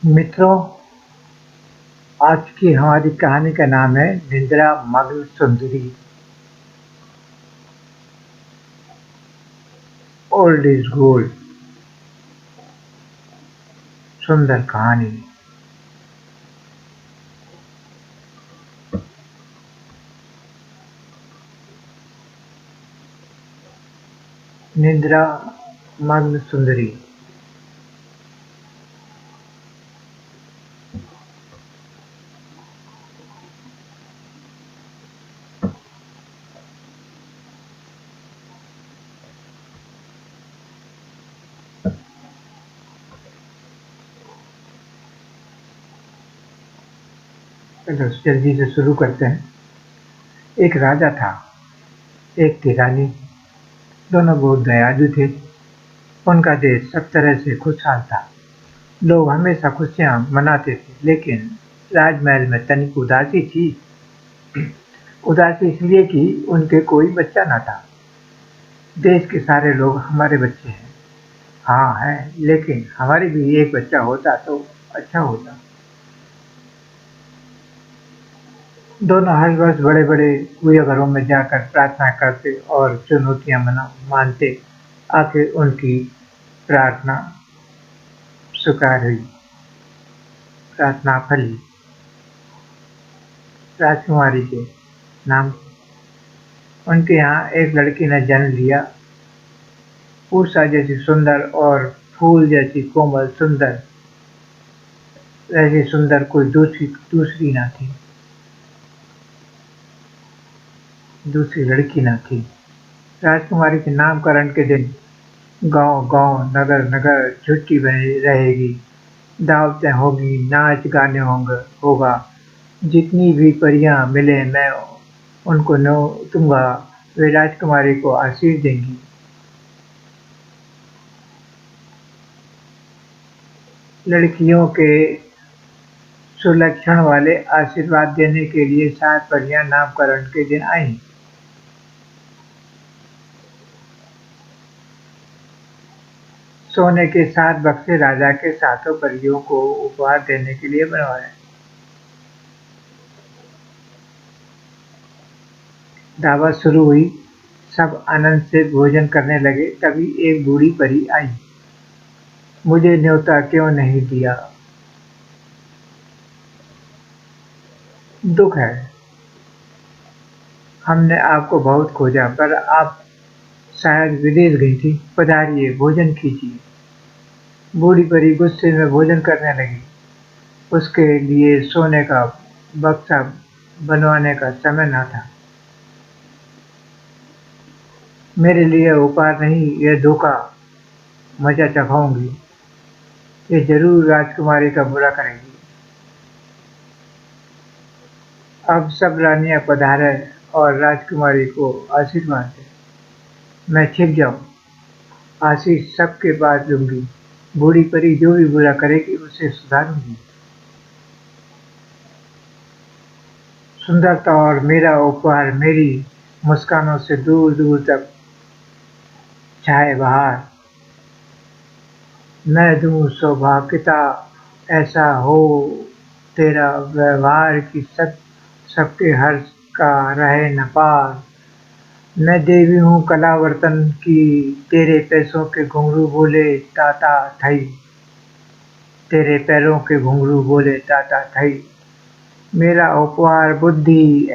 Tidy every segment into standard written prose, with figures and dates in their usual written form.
मित्रों, आज की हमारी कहानी का नाम है निद्रा मग्न सुंदरी। Old is gold. सुंदर कहानी। निद्रा मग्न सुंदरी। चलो जल्दी से शुरू करते हैं। एक राजा था, एक थी रानी। दोनों बहुत दयालु थे। उनका देश सब तरह से खुशहाल था। लोग हमेशा खुशियां मनाते थे, लेकिन राजमहल में तनिक उदासी थी। उदासी इसलिए कि उनके कोई बच्चा न था। देश के सारे लोग हमारे बच्चे हैं। हाँ है, लेकिन हमारे भी एक बच्चा होता तो अच्छा होता। दोनों हर वर्ष बड़े-बड़े पूजा-घरों में जाकर प्रार्थना करते और चुनौतियां मानते। आखिर उनकी प्रार्थना स्वीकार हुई, प्रार्थना फली। राजकुमारी के नाम उनके यहाँ एक लड़की ने जन्म लिया। उषा जैसी सुंदर और फूल जैसी कोमल सुंदर, ऐसी सुंदर कोई दूसरी न थी। दूसरी लड़की न थी। राजकुमारी के नामकरण के दिन गांव-गांव, नगर-नगर छुट्टी बनी रहेगी। दावतें होगी, नाच-गाने होगा। जितनी भी परियां मिले मैं उनको न्योतूंगा। वे राजकुमारी को आशीष देंगी। लड़कियों के सुलक्षण वाले आशीर्वाद देने के लिए 7 परियां नामकरण के दिन आईं। सोने के 7 बक्से राजा के सातों परियों को उपहार देने के लिए बनवाए। दावत शुरू हुई। सब आनंद से भोजन करने लगे। तभी एक बूढ़ी परी आई। मुझे न्योता क्यों नहीं दिया? दुख है। हमने आपको बहुत खोजा, पर आप शायद विदेश गई थी। पधारिए, भोजन कीजिए। बूढ़ी परी गुस्से में भोजन करने लगी। उसके लिए सोने का बक्सा बनवाने का समय न था। मेरे लिए उपहार नहीं, यह धोखा। मजा चखाऊंगी। ये जरूर राजकुमारी का बुरा करेगी। अब सब रानियां पधारे और राजकुमारी को आशीर्वाद दे। मैं छिप जाऊं, आशीष सबके पास दूंगी। बूढ़ी परी जो भी बुरा करेगी उसे सुधारूंगी। सुंदरता और मेरा उपहार मेरी मुस्कानों से दूर दूर तक छाए बहार। मैं दूं सौभाग्यता, ऐसा हो तेरा व्यवहार कि सबके हर्ष का रहे न पार। मैं देवी हूँ कलावर्तन की, तेरे पैसों के घुंघरू बोले ताता थई। तेरे पैरों के घुंघरू बोले ताता थई। मेरा उपहार बुद्धि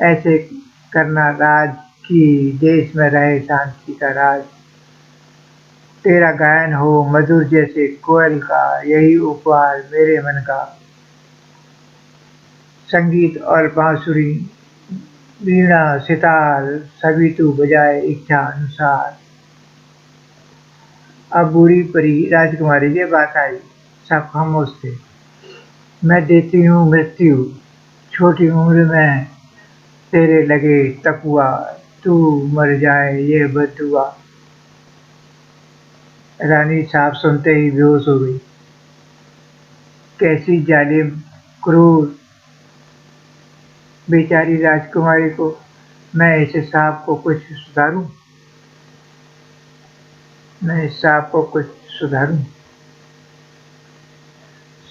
ऐसे करना राज की, देश में रहे शांति का राज। तेरा गायन हो मधुर जैसे कोयल का, यही उपहार मेरे मन का। संगीत और बांसुरी, वीणा सितार, सभी तू बजाए इच्छा अनुसार। अब बूढ़ी परी राजकुमारी के पास आई। सब खामोश थे। मैं देती हूँ मृत्यु, छोटी उम्र में तेरे लगे तकुआ। तू मर जाए ये बददुआ। रानी साहब सुनते ही बेहोश हो गई। कैसी जालिम, क्रूर, बेचारी राजकुमारी को मैं इस सांप को कुछ सुधारूं। मैं इस सांप को कुछ सुधारूं।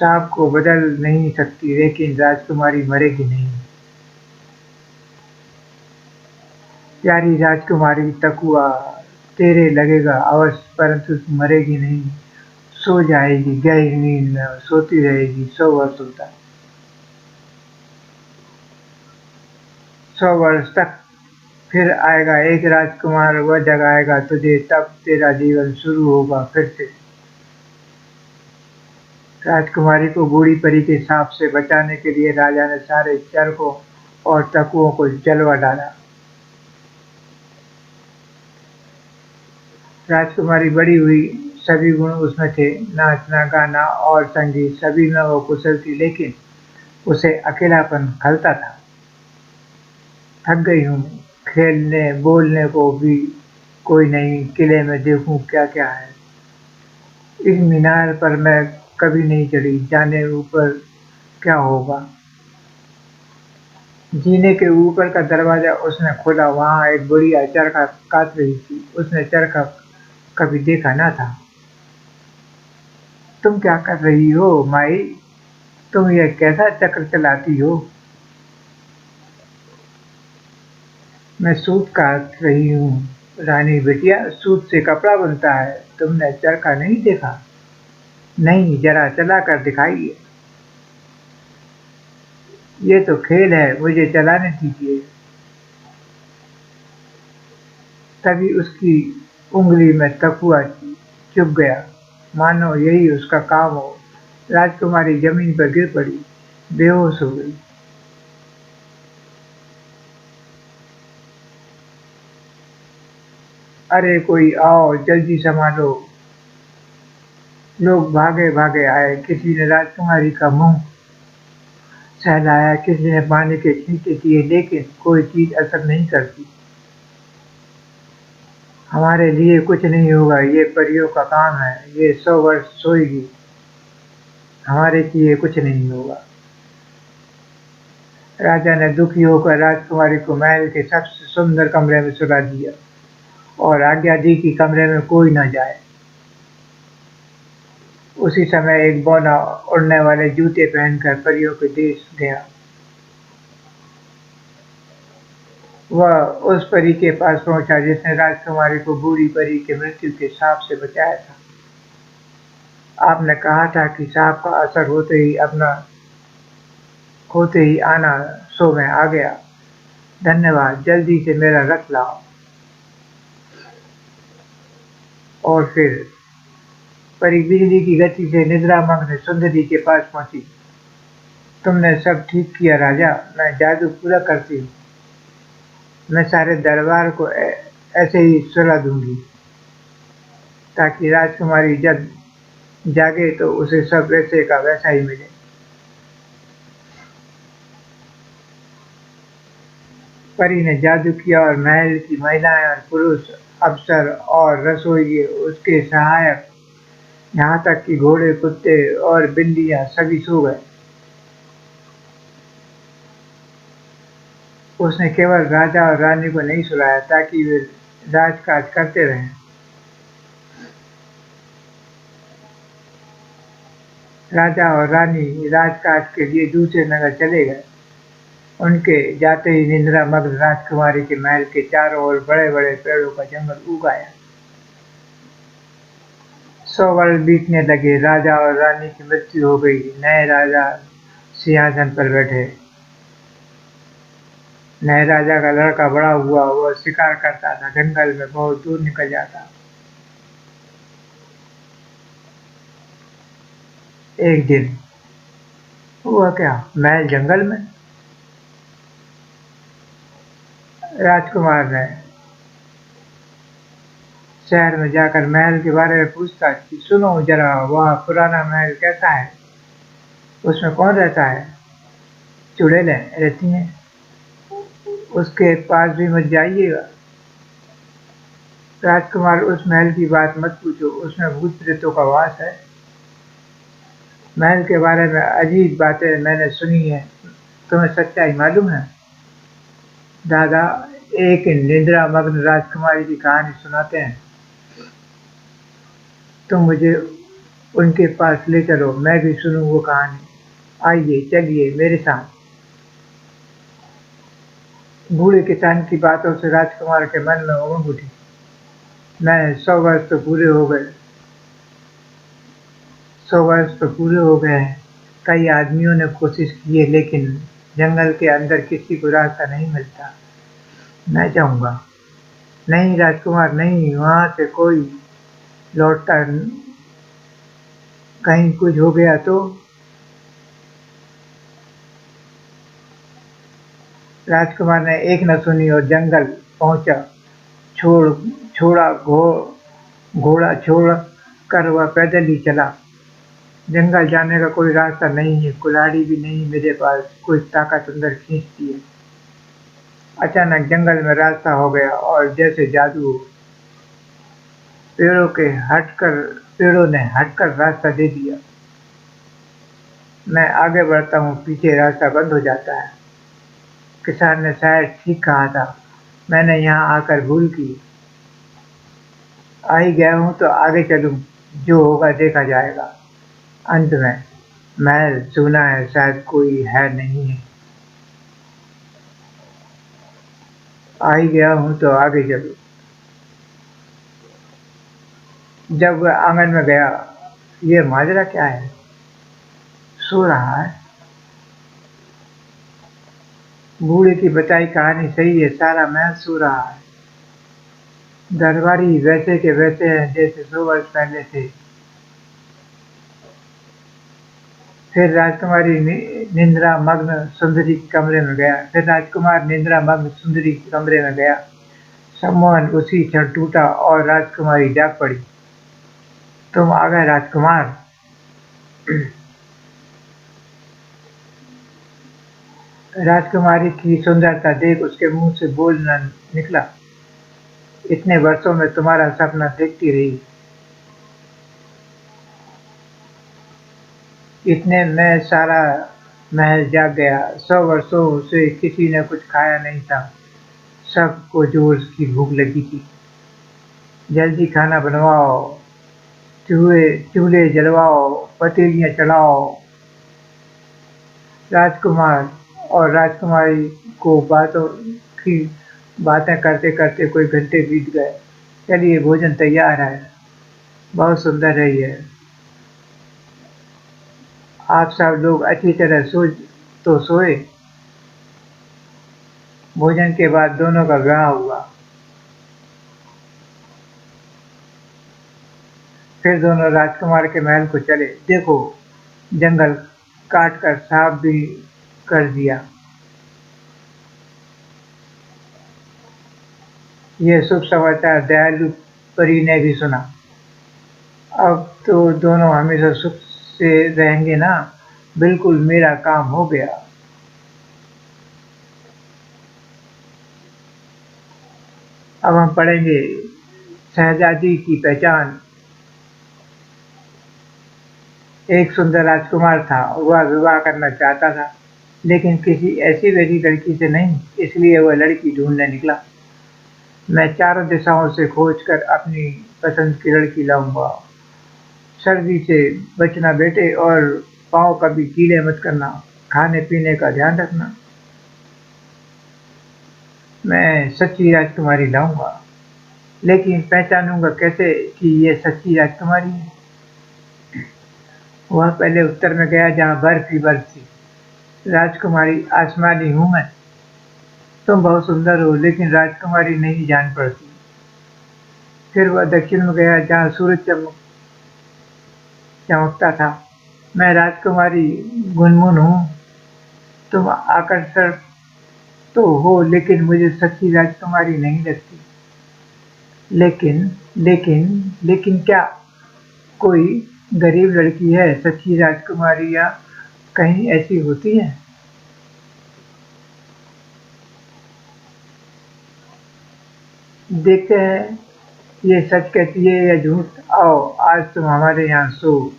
सांप को बदल नहीं सकती, लेकिन राजकुमारी मरेगी नहीं। प्यारी राजकुमारी तकुआ, तेरे लगेगा अवश्य, परंतु तू मरेगी नहीं। सो जाएगी गहरी नींद में और सोती रहेगी 100 वर्षों तक। 100 वर्ष तक। फिर आएगा एक राजकुमार, वह जगाएगा तुझे, तब तेरा जीवन शुरू होगा फिर से। राजकुमारी को बूढ़ी परी के सांप से बचाने के लिए राजा ने सारे चरखों और तकुओं को जलवा डाला। राजकुमारी बड़ी हुई, सभी गुण उसमें थे, नाचना, गाना और संगीत, सभी में वो कुशल थी, लेकिन उसे अकेलापन खलता था। थक गई हूँ, खेलने बोलने को भी कोई नहीं, किले में देखूं क्या क्या है। इस मीनार पर मैं कभी नहीं चढ़ी, जाने ऊपर क्या होगा। जीने के ऊपर का दरवाजा उसने खोला, वहां एक बुढ़िया चरखा काट रही थी। उसने चरखा कभी देखा न था। तुम क्या कर रही हो माई? तुम यह कैसा चक्र चलाती हो? मैं सूत काट रही हूँ रानी बिटिया, सूत से कपड़ा बनता है। तुमने चरखा नहीं देखा? नहीं, जरा चला कर दिखाइए। ये तो खेल है, मुझे चलाने दीजिए। तभी उसकी उंगली में तकुआ चुभ गया, मानो यही उसका काम हो। राजकुमारी जमीन पर गिर पड़ी, बेहोश हो गई। अरे कोई आओ, जल्दी संभालो। लोग भागे भागे आए, किसी ने राजकुमारी का मुंह सहलाया, किसी ने पानी के छींटे दिए, लेकिन कोई चीज असर नहीं करती। हमारे लिए कुछ नहीं होगा, ये परियों का काम है, ये 100 वर्ष सोएगी, हमारे लिए कुछ नहीं होगा। राजा ने दुखी होकर राजकुमारी को महल के सबसे सुंदर कमरे में सुला दिया और आज्ञा दी कि कमरे में कोई न जाए। उसी समय एक बौना उड़ने वाले जूते पहनकर परियों के देश गया। वह उस परी के पास पहुंचा जिसने राजकुमारी को बूढ़ी परी के मृत्यु के सांप से बचाया था। आपने कहा था कि सांप का असर होते ही आना, सो मैं आ गया। धन्यवाद, जल्दी से मेरा रथ लाओ। और फिर परी बिजली की गति से निद्रामग्न सुंदरी के पास पहुंची। तुमने सब ठीक किया राजा, मैं जादू पूरा करती हूँ। मैं सारे दरबार को ऐसे ही सुला दूंगी, ताकि राजकुमारी जब जागे तो उसे सब वैसे का वैसा ही मिले। परी ने जादू किया और महल की महिलाएं और पुरुष, अफसर और रसोइये, उसके सहायक, यहाँ तक कि घोड़े, कुत्ते और बिल्लियां सभी सो गए। उसने केवल राजा और रानी को नहीं सुलाया, ताकि वे राजकाज करते रहें। राजा और रानी राजकाज के लिए दूसरे नगर चले गए। उनके जाते ही निद्रा मग्न राजकुमारी के महल के चारों ओर बड़े बड़े पेड़ों का जंगल उग आया। 100 वर्ष बीतने लगे, राजा और रानी की मृत्यु हो गई। नए राजा सिंहासन पर बैठे। नए राजा का लड़का बड़ा हुआ, वह शिकार करता था, जंगल में बहुत दूर निकल जाता। एक दिन हुआ क्या, महल जंगल में। राजकुमार ने शहर में जाकर महल के बारे में पूछताछ की। सुनो जरा, वह पुराना महल कैसा है? उसमें कौन रहता है? चुड़ैलें रहती हैं, उसके पास भी मत जाइएगा। राजकुमार, उस महल की बात मत पूछो, उसमें भूत प्रेतों का वास है। महल के बारे में अजीब बातें मैंने सुनी है, तुम्हें सच्चाई मालूम है? दादा एक निद्रा मग्न राजकुमारी की कहानी सुनाते हैं। तुम मुझे उनके पास ले चलो, मैं भी सुनूं वो कहानी। आइए चलिए मेरे साथ। बूढ़े किसान की बातों से राजकुमार के मन में उमंग उठी। मैं 100 वर्ष तो पूरे हो गए, 100 वर्ष तो पूरे हो गए हैं। कई आदमियों ने कोशिश की है, लेकिन जंगल के अंदर किसी को रास्ता नहीं मिलता। मैं जाऊंगा। नहीं राजकुमार नहीं, वहां से कोई लौटता कहीं कुछ हो गया तो। राजकुमार ने एक न सुनी और जंगल पहुंचा। छोड़ छोड़ा घोड़ा छोड़ कर वह पैदल ही चला। जंगल जाने का कोई रास्ता नहीं है, कुल्हाड़ी भी नहीं मेरे पास, कोई ताकत अंदर खींचती है। अचानक जंगल में रास्ता हो गया और जैसे जादू हो, हटकर पेड़ों ने हटकर रास्ता दे दिया। मैं आगे बढ़ता हूँ, पीछे रास्ता बंद हो जाता है। किसान ने शायद ठीक कहा था, मैंने यहाँ आकर भूल की। आ ही गया हूँ तो आगे चलूँ, जो होगा देखा जाएगा। अंत में महल सुना है, शायद कोई है नहीं है। आ ही गया हूँ तो आगे चलूँ। जब वह आंगन में गया, ये माजरा क्या है? सो रहा है। बूढ़े की बताई कहानी सही है, सारा महल सो रहा है। दरबारी वैसे के वैसे हैं जैसे 100 वर्ष पहले थे। फिर राजकुमारी निंद्रा मग्न सुंदरी कमरे में गया। फिर राजकुमार निंद्रा मग्न सुंदरी कमरे में गया। सम्मोहन उसी क्षण टूटा और राजकुमारी जाग पड़ी। तुम आ गए राजकुमार। राजकुमारी की सुंदरता देख उसके मुंह से बोल न निकला। इतने वर्षों में तुम्हारा सपना देखती रही, इतने में सारा महल जाग गया। 100 वर्षों से किसी ने कुछ खाया नहीं था, सबको जोर की भूख लगी थी। जल्दी खाना बनवाओ, चूहे चूल्हे जलवाओ, पतीलियां चढ़ाओ। राजकुमार और राजकुमारी को की बातें करते करते कोई घंटे बीत गए। चलिए भोजन तैयार है, बहुत सुंदर है ये। आप सब लोग अच्छी तरह तो सोए। भोजन के बाद दोनों का विवाह हुआ। फिर दोनों राजकुमार के महल को चले। देखो, जंगल काट कर साफ भी कर दिया। यह शुभ समाचार दयालु परी ने भी सुना। अब तो दोनों हमेशा सुख से रहेंगे ना? बिल्कुल, मेरा काम हो गया। अब हम पढ़ेंगे शहजादी की पहचान। एक सुंदर राजकुमार था, वह विवाह करना चाहता था, लेकिन किसी ऐसी वैसी लड़की से नहीं, इसलिए वह लड़की ढूंढने निकला। मैं चारों दिशाओं से खोज कर अपनी पसंद की लड़की लाऊंगा। सर्दी से बचना बेटे, और पाँव कभी गीले मत करना। खाने पीने का ध्यान रखना। मैं सच्ची राजकुमारी लाऊंगा, लेकिन पहचानूंगा कैसे कि ये सच्ची राजकुमारी है? वह पहले उत्तर में गया जहाँ बर्फ ही बर्फ थी। राजकुमारी, आसमानी हूँ मैं। तुम बहुत सुंदर हो, लेकिन राजकुमारी नहीं जान पड़ती। फिर वह दक्षिण में गया जहाँ सूरज चमकता था। मैं राजकुमारी गुनगुन हूँ। तुम आकर्षक तो हो, लेकिन मुझे सच्ची राजकुमारी नहीं लगती। लेकिन लेकिन क्या कोई गरीब लड़की है? सच्ची राजकुमारियाँ कहीं ऐसी होती हैं? देखते हैं ये सच कहती है या झूठ। आओ, आज तुम हमारे यहाँ सो।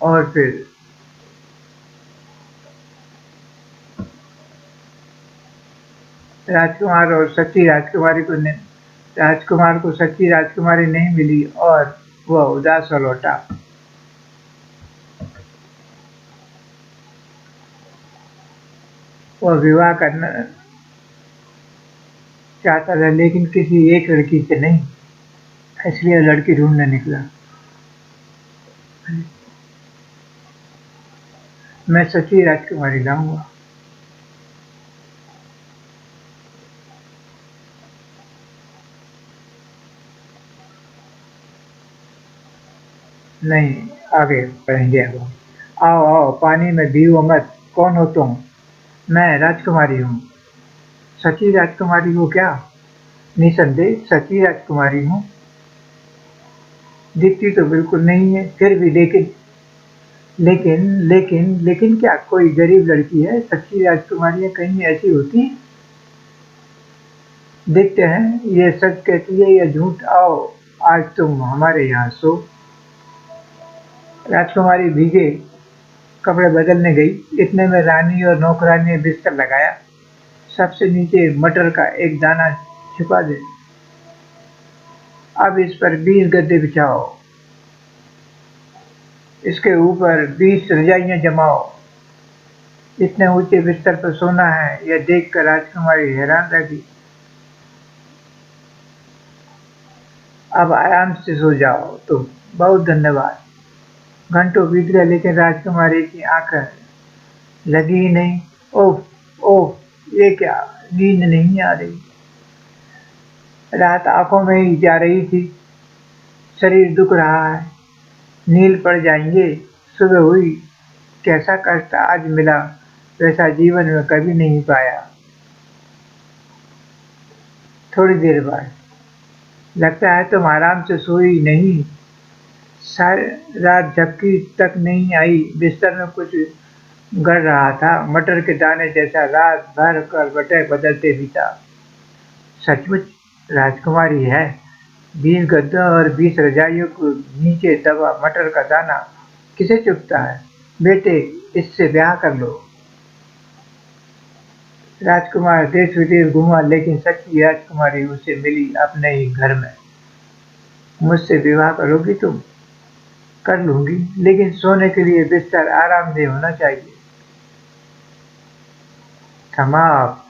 और फिर राजकुमार और सच्ची राजकुमारी को राजकुमार को सच्ची राजकुमारी नहीं मिली और वह उदास हो लौटा। वह विवाह करना चाहता था लेकिन किसी एक लड़की से नहीं, इसलिए लड़की ढूंढने निकला। मैं सच्ची राजकुमारी लाऊंगा। नहीं, आगे पढ़ेंगे अब हम। आओ आओ, पानी में भीगो मत। कौन हो तुम? मैं राजकुमारी हूँ। सच्ची राजकुमारी हो क्या? निसंदेह सच्ची राजकुमारी हूँ। दिखती तो बिल्कुल नहीं है, फिर भी लेकिन लेकिन लेकिन लेकिन क्या कोई गरीब लड़की है? सच्ची राजकुमारियां कहीं ऐसी होती हैं? देखते हैं ये सच कहती है या झूठ। आओ, आज तुम हमारे यहाँ सो। राजकुमारी भीगे कपड़े बदलने गई। इतने में रानी और नौकरानी ने बिस्तर लगाया। सबसे नीचे मटर का एक दाना छिपा दे। अब इस पर 20 गद्दे बिछाओ। इसके ऊपर 20 रजाइयां जमाओ। इतने ऊंचे बिस्तर पर सोना है, यह देखकर राजकुमारी हैरान रह गई। अब आराम से सो जाओ तुम। बहुत धन्यवाद। घंटों बीत गए लेकिन राजकुमारी की आंखें लगी ही नहीं। ओह ओह, ये क्या? नींद नहीं आ रही। रात आंखों में ही जा रही थी। शरीर दुख रहा है। नील पड़ जाएंगे। सुबह हुई। कैसा कष्ट आज मिला, वैसा जीवन में कभी नहीं पाया। थोड़ी देर बाद, लगता है तुम आराम से सोई नहीं। सारी रात झपकी तक नहीं आई। बिस्तर में कुछ गड़ रहा था, मटर के दाने जैसा। रात भर करवटें बदलते बीता। सचमुच राजकुमारी है। 20 गद्दों और 20 रजाइयों को नीचे दबा मटर का दाना किसे चुभता है? बेटे, इससे ब्याह कर लो। राजकुमार देश विदेश घूमा लेकिन सच्ची राजकुमारी उसे मिली अपने ही घर में। मुझसे विवाह करोगी तुम? कर लूंगी, लेकिन सोने के लिए बिस्तर आरामदेह होना चाहिए। समाप्त।